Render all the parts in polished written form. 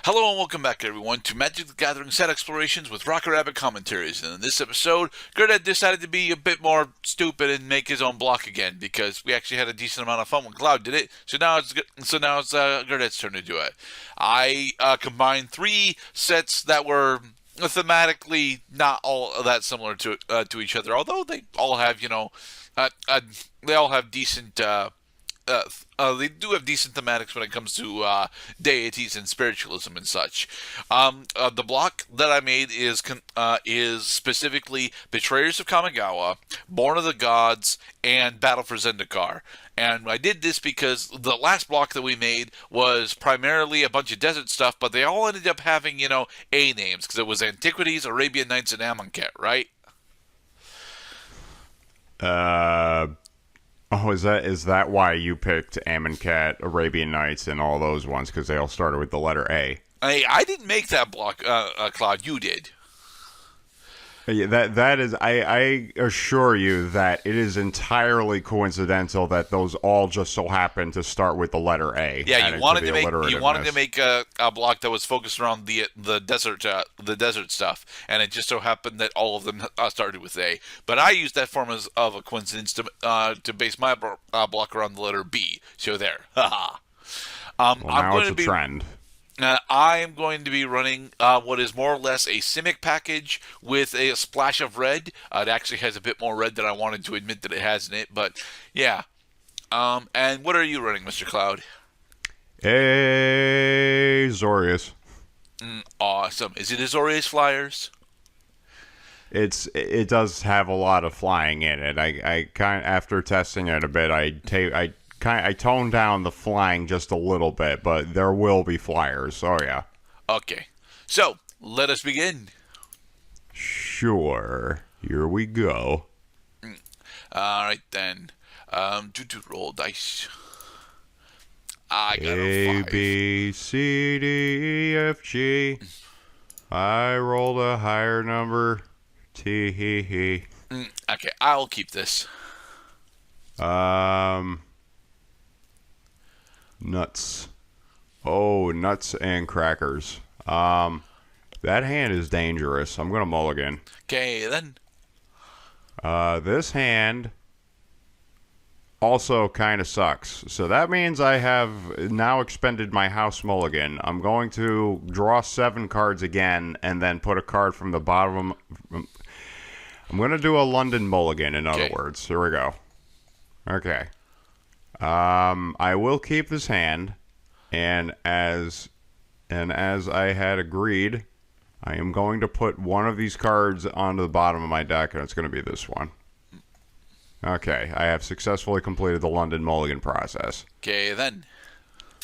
Hello and welcome back, everyone, to Magic the Gathering set explorations with Rocket Rabbit Commentaries. And in this episode, Gerdat decided to be a bit more stupid and make his own block again because we actually had a decent amount of fun when Cloud did it. So now it's Gerdat's turn to do it. I combined three sets that were thematically not all that similar to each other, although they all have they all have decent. They do have decent thematics when it comes to deities and spiritualism and such. The block that I made is specifically Betrayers of Kamigawa, Born of the Gods, and Battle for Zendikar. And I did this because the last block that we made was primarily a bunch of desert stuff, but they all ended up having, A names, because it was Antiquities, Arabian Nights, and Amonkhet, right? Oh, is that why you picked Amonkhet, Arabian Nights, and all those ones? Because they all started with the letter A. I didn't make that block, Claude. You did. Yeah, that is. I assure you that it is entirely coincidental that those all just so happen to start with the letter A. Yeah, you wanted to make a block that was focused around the desert stuff, and it just so happened that all of them started with A. But I used that form of a coincidence to base my block around the letter B. So there, haha. Well, now it's a trend. I am going to be running what is more or less a Simic package with a splash of red. It actually has a bit more red than I wanted to admit that it has in it, but yeah. And what are you running, Mr. Cloud? A Zorius. Awesome. Is it Azorius Flyers? It does have a lot of flying in it. I kind after testing it a bit, I toned down the flying just a little bit, but there will be flyers. Oh yeah. Okay. So let us begin. Sure. Here we go. All right then. To roll dice. I got A, a 5. B, C, D, E, F, G. I rolled a higher number. T, he, he. Okay, I'll keep this. Nuts. Oh, nuts and crackers. That hand is dangerous. I'm gonna mulligan. Okay then. This hand also kind of sucks. So that means I have now expended my house mulligan. I'm going to draw 7 cards again and then put a card from the bottom. I'm going to do a London mulligan, in other words. Here we go. Okay. I will keep this hand, and as I had agreed, I am going to put one of these cards onto the bottom of my deck, and it's going to be this one. Okay, I have successfully completed the London mulligan process. Okay then.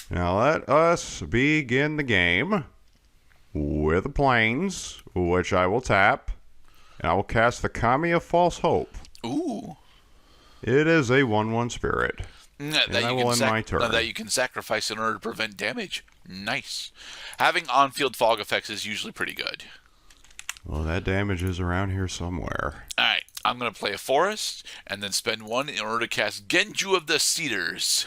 Now let us begin the game with the plains, which I will tap, and I will cast the Kami of False Hope. Ooh. It is a 1/1 spirit. That you can sacrifice in order to prevent damage. Nice. Having on-field fog effects is usually pretty good. Well, that damage is around here somewhere. Alright, I'm going to play a forest, and then spend 1 in order to cast Genju of the Cedars.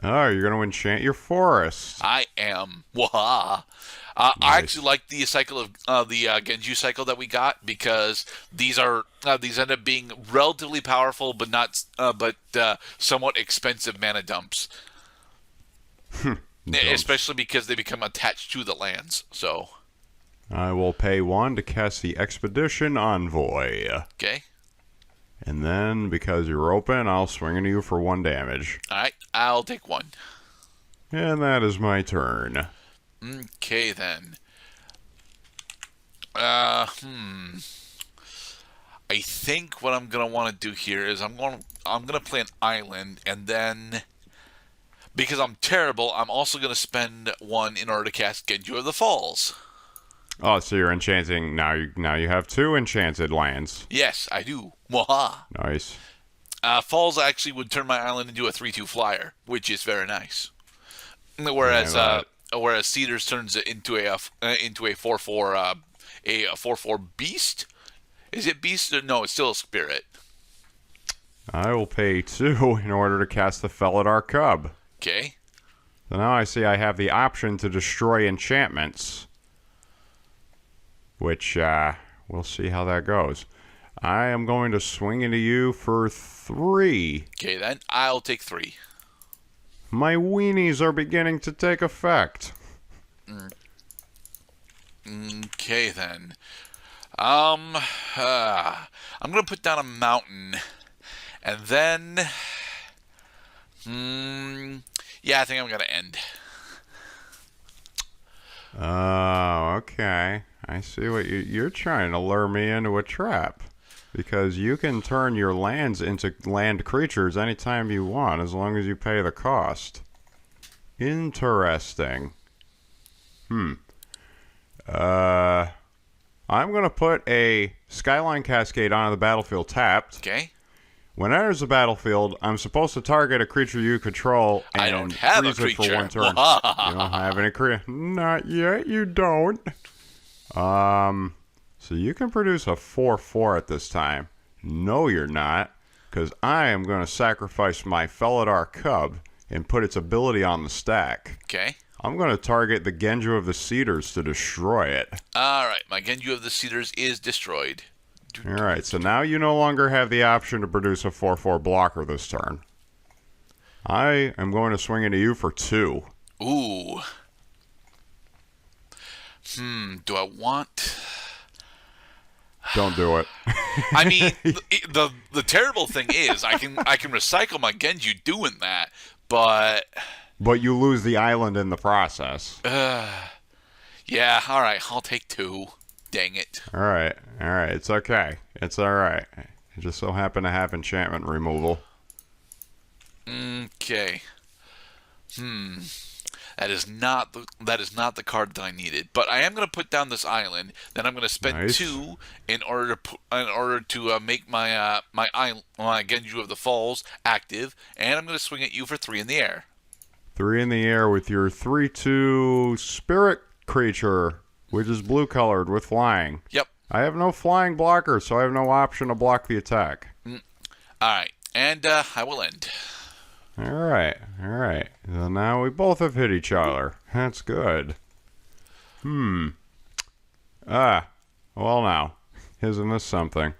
Oh, you're going to enchant your forest. I am. Waha. Nice. I actually like the cycle of the Genju cycle that we got because these end up being relatively powerful, but somewhat expensive mana dumps. Especially because they become attached to the lands. So I will pay 1 to cast the Expedition Envoy. Okay. And then, because you're open, I'll swing into you for 1 damage. Alright, I'll take 1. And that is my turn. Okay, then. I think what I'm going to want to do here is I'm going to play an island, and then, because I'm terrible, I'm also going to spend 1 in order to cast Genju of the Falls. Oh, so you're enchanting. Now you have 2 enchanted lands. Yes, I do. Waha. Nice. Falls actually would turn my island into a 3/2 flyer, which is very nice. Whereas Cedars turns it into a 4/4 beast. Is it beast? No, it's still a spirit. I will pay 2 in order to cast the Felidar Cub. Okay. So now I see I have the option to destroy enchantments, which we'll see how that goes. I am going to swing into you for 3. Okay, then I'll take 3. My weenies are beginning to take effect. Okay, then. I'm gonna put down a mountain, and then, yeah, I think I'm gonna end. Oh, okay. I see what you're trying to lure me into a trap. Because you can turn your lands into land creatures anytime you want, as long as you pay the cost. Interesting. I'm going to put a Skyline Cascade onto the battlefield tapped. Okay. When it enters the battlefield, I'm supposed to target a creature you control and I don't have a freeze it creature. for 1 turn. You don't have any creature. Not yet, you don't. So you can produce a 4/4 at this time. No, you're not, because I am going to sacrifice my Felidar Cub and put its ability on the stack. Okay. I'm going to target the Genju of the Cedars to destroy it. All right, my Genju of the Cedars is destroyed. All right, so now you no longer have the option to produce a 4/4 blocker this turn. I am going to swing into you for 2. Ooh. Do I want... Don't do it. I mean, the terrible thing is I can recycle my Genju doing that, but But you lose the island in the process. yeah, all right, I'll take 2. Dang it. All right, it's okay. It's all right. It just so happened to have enchantment removal. Okay. That is not the card that I needed. But I am going to put down this island. Then I'm going to spend 2 in order to make my Genju of the Falls active, and I'm going to swing at you for 3 in the air. 3 in the air with your 3/2 spirit creature, which is blue colored with flying. Yep. I have no flying blocker, so I have no option to block the attack. All right, and I will end. All right. So now we both have hit each other. That's good. Well now, isn't this something?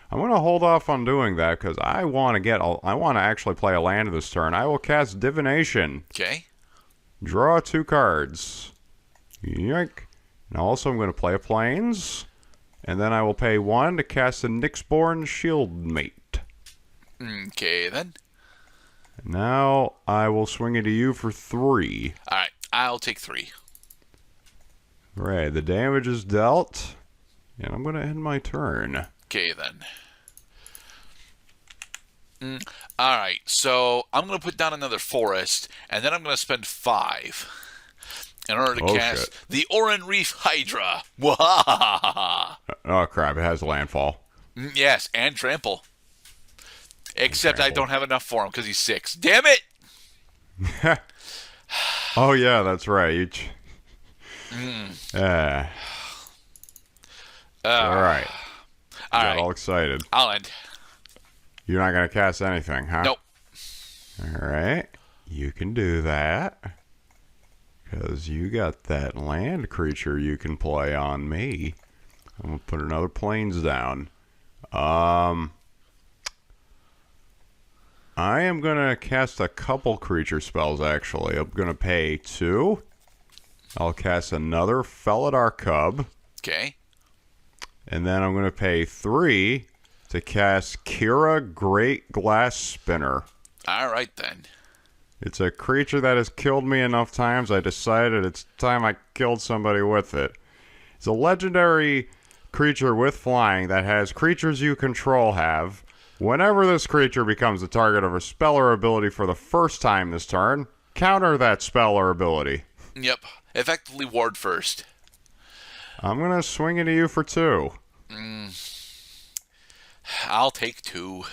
I'm going to hold off on doing that because I want to actually play a land this turn. I will cast Divination. Okay. Draw 2 cards. Yoink. And also I'm going to play a Plains. And then I will pay 1 to cast a Nyxborn Shieldmate. Okay, then. Now I will swing into you for 3. All right, I'll take 3. Right, the damage is dealt. And I'm going to end my turn. Okay, then. All right, so I'm going to put down another forest, and then I'm going to spend 5 in order to cast the Oran Reef Hydra. Wahahaha. Oh, crap, it has landfall. Yes, and trample. Except I don't have enough for him because he's 6. Damn it! Oh, yeah, that's right. All right. Got all excited. I'll end. You're not going to cast anything, huh? Nope. All right. You can do that. Because you got that land creature you can play on me. I'm going to put another Plains down. I am going to cast a couple creature spells, actually. I'm going to pay 2. I'll cast another Felidar Cub. Okay. And then I'm going to pay 3 to cast Kira Great Glass Spinner. All right, then. It's a creature that has killed me enough times, I decided it's time I killed somebody with it. It's a legendary creature with flying that has creatures you control have. Whenever this creature becomes the target of a spell or ability for the first time this turn, counter that spell or ability. Yep. Effectively ward first. I'm going to swing into you for 2. I'll take 2.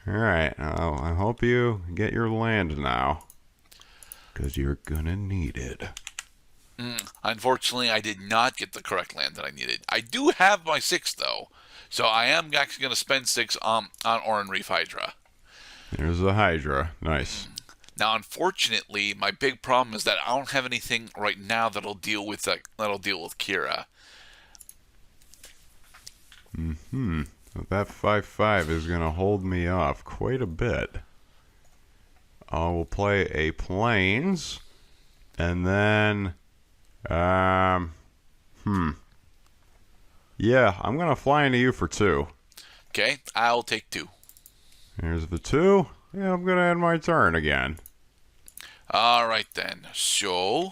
Alright, I hope you get your land now. Because you're going to need it. Unfortunately, I did not get the correct land that I needed. I do have my 6, though. So I am actually going to spend 6 on Oran Reef Hydra. There's the Hydra. Nice. Now, unfortunately, my big problem is that I don't have anything right now that'll deal with Kira. So that 5/5 is going to hold me off quite a bit. I will play a plains, and then, yeah, I'm going to fly into you for 2. Okay, I'll take 2. Here's the 2. Yeah, I'm going to end my turn again. All right then. So,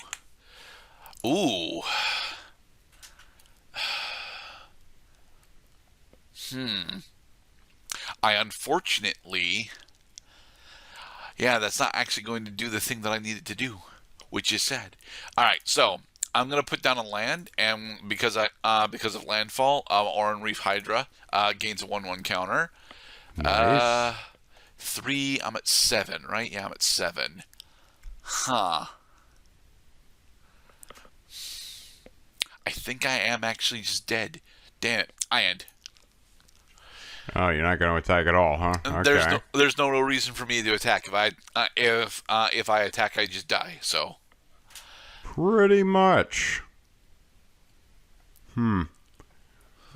ooh. I unfortunately, that's not actually going to do the thing that I needed to do, which is sad. All right, so I'm gonna put down a land, and because of landfall, Oran Reef Hydra gains a 1/1 counter. Nice. 3. I'm at 7, right? Yeah, I'm at 7. Huh. I think I am actually just dead. Damn it. I end. Oh, you're not going to attack at all, huh? Okay. There's no real reason for me to attack. If I attack, I just die. So. Pretty much.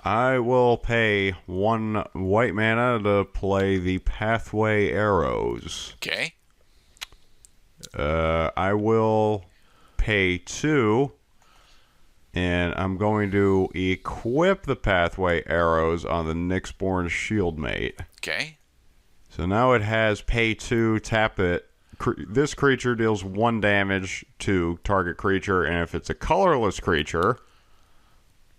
I will pay 1 white mana to play the Pathway Arrows. Okay. I will pay 2, and I'm going to equip the Pathway Arrows on the Nyxborn Shieldmate. Okay. So now it has pay 2, tap it. This creature deals 1 damage to target creature, and if it's a colorless creature,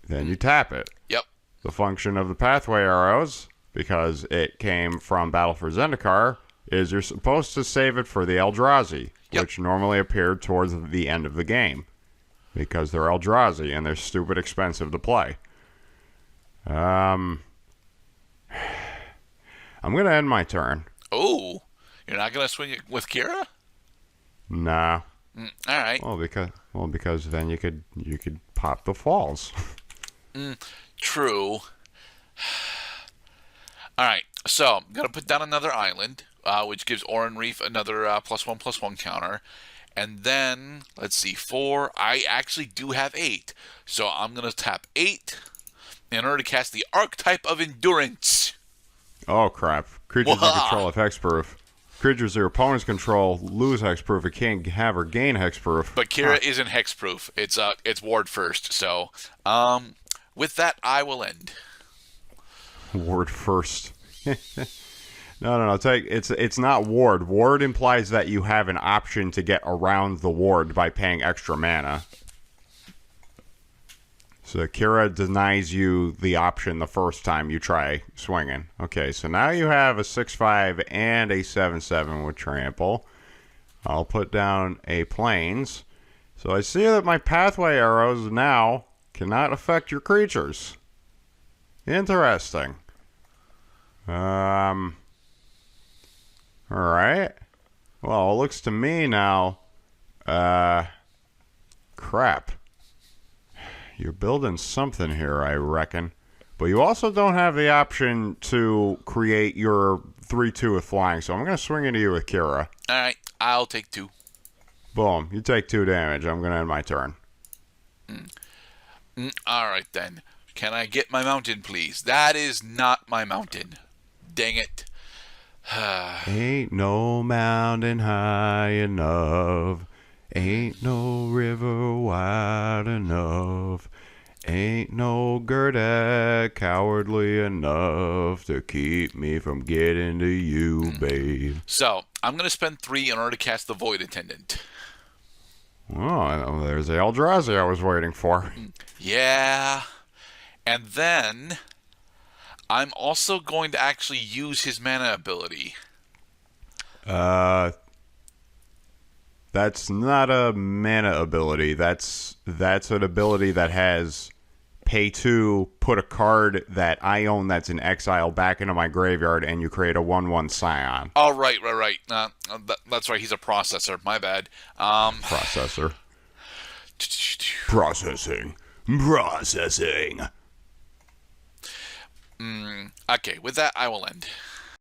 then you tap it. Yep. The function of the Pathway Arrows, because it came from Battle for Zendikar, is you're supposed to save it for the Eldrazi, which normally appeared towards the end of the game, because they're Eldrazi and they're stupid expensive to play. I'm going to end my turn. Oh, you're not going to swing it with Kira? Nah. All right. Well, because then you could pop the falls. True. All right. So I'm going to put down another island, which gives Oran Reef another +1/+1 counter. And then, let's see, 4. I actually do have 8. So I'm going to tap 8 in order to cast the Archetype of Endurance. Oh, crap. Creatures you control have hexproof. Creatures your opponents control lose hexproof. It can't have or gain hexproof. But Kira isn't hexproof. It's ward first. So, with that, I will end. Ward first. No. It's not ward. Ward implies that you have an option to get around the ward by paying extra mana. So Kira denies you the option the first time you try swinging. Okay, so now you have a 6/5 and a 7/7 with trample. I'll put down a plains. So I see that my Pathway Arrows now cannot affect your creatures. Interesting. Alright. Well, it looks to me now, crap. You're building something here, I reckon. But you also don't have the option to create your 3/2 with flying, so I'm going to swing into you with Kira. Alright, I'll take 2. Boom. You take 2 damage. I'm going to end my turn. Alright then. Can I get my mountain, please? That is not my mountain. Dang it. Ain't no mountain high enough. Ain't no river wide enough. Ain't no Gerdat cowardly enough to keep me from getting to you, babe. So, I'm going to spend 3 in order to cast the Void Attendant. Oh, there's the Eldrazi I was waiting for. Yeah. And then, I'm also going to actually use his mana ability. That's not a mana ability. That's an ability that has pay 2, put a card that I own that's in exile back into my graveyard, and you create a 1/1 Scion. Oh, right. That's right, he's a processor. My bad. Processor. Processing. Okay, with that, I will end.